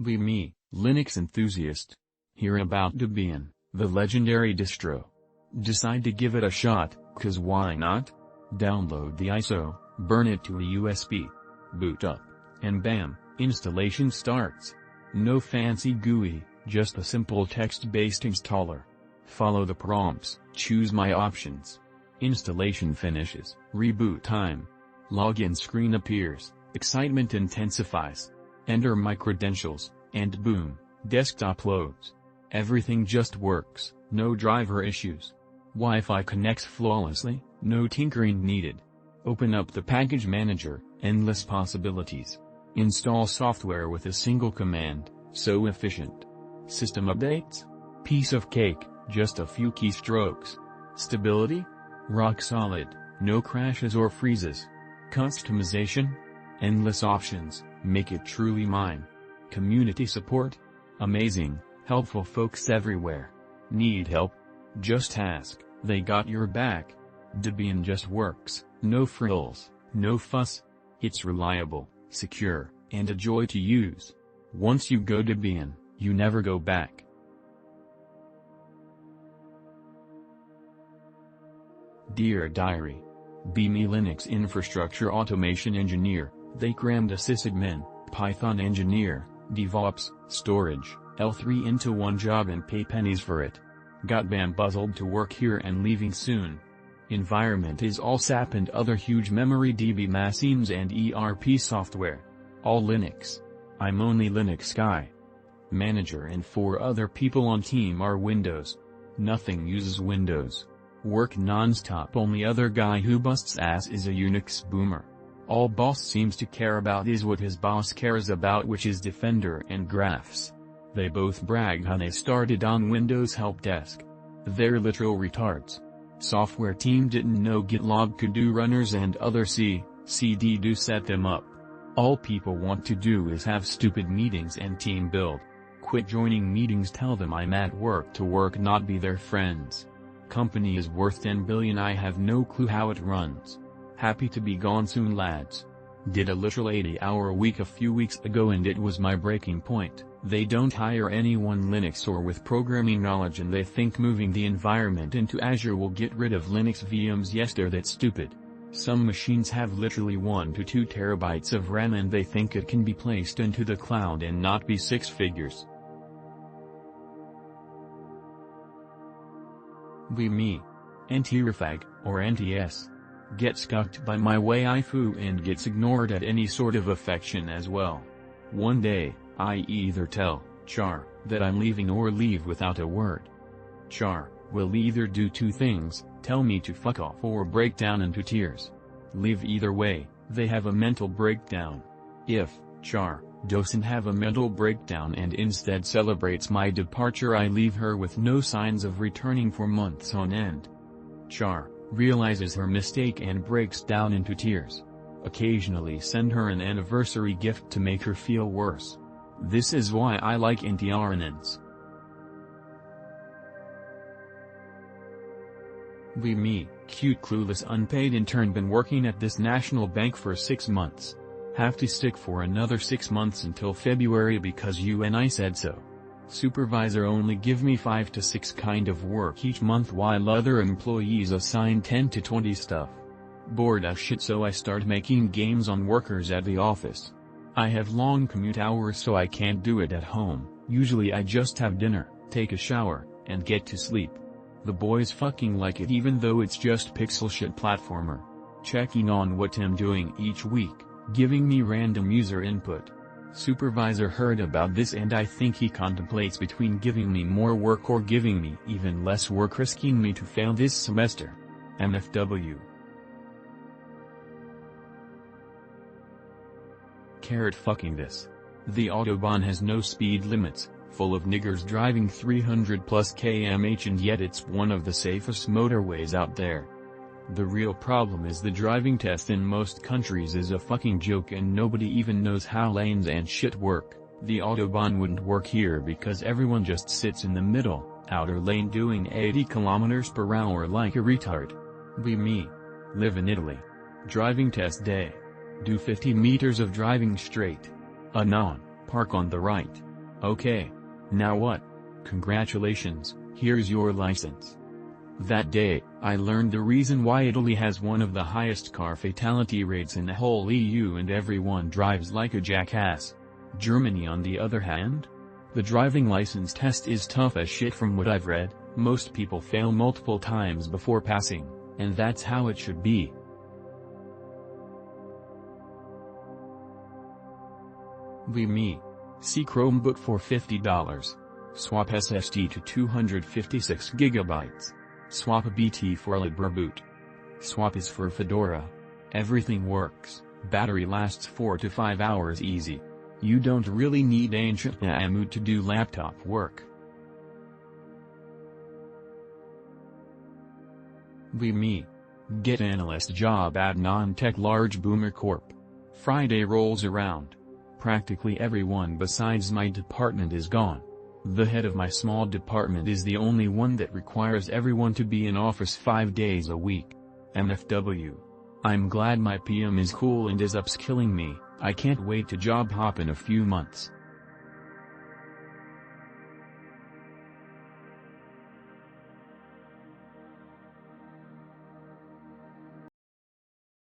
Be me, Linux enthusiast. Hear about Debian, the legendary distro. Decide to give it a shot, 'cause why not? Download the ISO, burn it to a USB. Boot up, and bam, installation starts. No fancy GUI, just a simple text-based installer. Follow the prompts, choose my options. Installation finishes, reboot time. Login screen appears, excitement intensifies. Enter my credentials, and boom, desktop loads. Everything just works, no driver issues. Wi-Fi connects flawlessly, no tinkering needed. Open up the package manager, endless possibilities. Install software with a single command, so efficient. System updates? Piece of cake, just a few keystrokes. Stability? Rock solid, no crashes or freezes. Customization? Endless options, make it truly mine. Community support? Amazing, helpful folks everywhere. Need help? Just ask, they got your back. Debian just works, no frills, no fuss. It's reliable, secure, and a joy to use. Once you go Debian, you never go back. Dear Diary. Be me Linux infrastructure automation engineer. They crammed a sysadmin, Python engineer, DevOps, storage, L3 into one job and pay pennies for it. Got bamboozled to work here and leaving soon. Environment is all SAP and other huge memory DB machines and ERP software. All Linux. I'm only Linux guy. Manager and 4 other people on team are Windows. Nothing uses Windows. Work non-stop. Only other guy who busts ass is a Unix boomer. All boss seems to care about is what his boss cares about, which is Defender and Graphs. They both brag how they started on Windows Help Desk. They're literal retards. Software team didn't know GitLab could do runners and other CD do set them up. All people want to do is have stupid meetings and team build. Quit joining meetings, tell them I'm at work to work, not be their friends. Company is worth 10 billion, I have no clue how it runs. Happy to be gone soon lads. Did a literal 80-hour week a few weeks ago and it was my breaking point. They don't hire anyone Linux or with programming knowledge and they think moving the environment into Azure will get rid of Linux VMs. Yes, they're that stupid. Some machines have literally 1 to 2 terabytes of RAM and they think it can be placed into the cloud and not be 6 figures. Be me. Anti-refag, or anti-S. Gets cucked by my waifu and gets ignored at any sort of affection as well. One day, I either tell Char that I'm leaving or leave without a word. Char will either do 2 things, tell me to fuck off or break down into tears. Leave either way, they have a mental breakdown. If Char doesn't have a mental breakdown and instead celebrates my departure, I leave her with no signs of returning for months on end. Char realizes her mistake and breaks down into tears. Occasionally send her an anniversary gift to make her feel worse. This is why I like anti-RNNs. Be me, cute clueless unpaid intern, been working at this national bank for 6 months. Have to stick for another 6 months until February because UNI said so. Supervisor only give me 5 to 6 kind of work each month while other employees assign 10 to 20 stuff. Bored as shit, so I start making games on workers at the office. I have long commute hours so I can't do it at home. Usually I just have dinner, take a shower, and get to sleep. The boys fucking like it even though it's just pixel shit platformer. Checking on what I'm doing each week, giving me random user input. Supervisor heard about this and I think he contemplates between giving me more work or giving me even less work, risking me to fail this semester. MFW. Carrot fucking this. The Autobahn has no speed limits, full of niggers driving 300+ km/h, and yet it's one of the safest motorways out there. The real problem is the driving test in most countries is a fucking joke and nobody even knows how lanes and shit work. The Autobahn wouldn't work here because everyone just sits in the middle, outer lane doing 80 km/h like a retard. Be me. Live in Italy. Driving test day. Do 50 meters of driving straight. Anon, park on the right. Okay. Now what? Congratulations, here's your license. That day, I learned the reason why Italy has one of the highest car fatality rates in the whole EU and everyone drives like a jackass. Germany on the other hand? The driving license test is tough as shit from what I've read, most people fail multiple times before passing, and that's how it should be. Me. See Chromebook for $50. Swap SSD to 256 GB. Swap BT for Libreboot. Swap is for Fedora. Everything works, battery lasts 4 to 5 hours easy. You don't really need ancient AMU to do laptop work. Me. Get analyst job at non-tech large boomer corp. Friday rolls around. Practically everyone besides my department is gone. The head of my small department is the only one that requires everyone to be in office 5 days a week. MFW. I'm glad my PM is cool and is upskilling me, I can't wait to job hop in a few months.